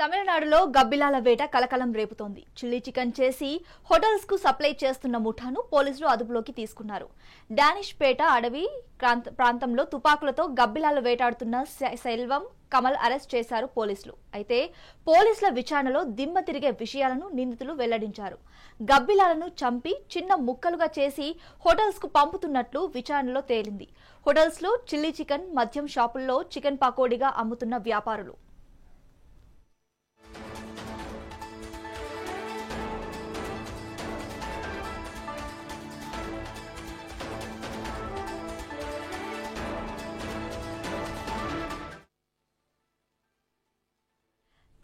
తమిళనాడులో గబ్బిలాల వేట కలకలం రేపుతోంది. చిల్లీ చికెన్ చేసి హోటల్స్ కు సప్లై చేస్తున్న ముఠాను పోలీసులు అదుపులోకి తీసుకున్నారు. డానిష్ పేట అడవి ప్రాంతంలో తుపాకులతో గబ్బిలాలు వేటాడుతున్న సెల్వం, కమల్ అరెస్ట్ చేశారు పోలీసులు. అయితే పోలీసుల విచారణలో దిమ్మ తిరిగే విషయాలను నిందితులు వెల్లడించారు. గబ్బిలాలను చంపి చిన్న ముక్కలుగా చేసి హోటల్స్ కు పంపుతున్నట్లు విచారణలో తేలింది. హోటల్స్ లో చిల్లీ చికెన్, మద్యం షాపుల్లో చికెన్ పకోడీగా అమ్ముతున్న వ్యాపారులు.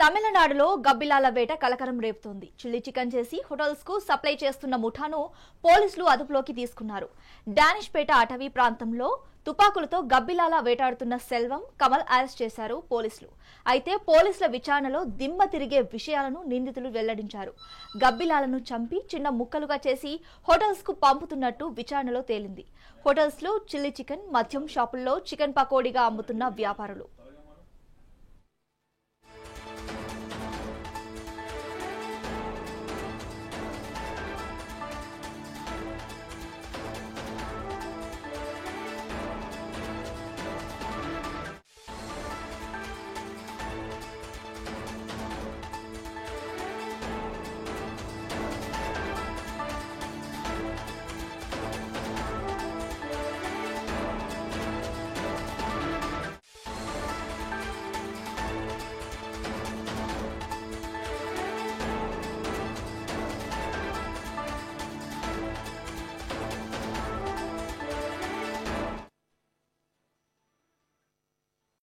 తమిళనాడులో గబ్బిలాల వేట కలకలం రేపుతోంది. చిల్లీ చికెన్ చేసి హోటల్స్ కు సప్లై చేస్తున్న ముఠాను పోలీసులు అదుపులోకి తీసుకున్నారు. డానిష్ పేట అటవీ ప్రాంతంలో తుపాకులతో గబ్బిలాల వేటాడుతున్న సెల్వం, కమల్ అరెస్ట్ చేశారు పోలీసులు. అయితే పోలీసుల విచారణలో దిమ్మ తిరిగే విషయాలను నిందితులు వెల్లడించారు. గబ్బిలాలను చంపి చిన్న ముక్కలుగా చేసి హోటల్స్ కు పంపుతున్నట్టు విచారణలో తేలింది. హోటల్స్ లో చిల్లీ చికెన్, మద్యం షాపుల్లో చికెన్ పకోడీగా అమ్ముతున్న వ్యాపారులు.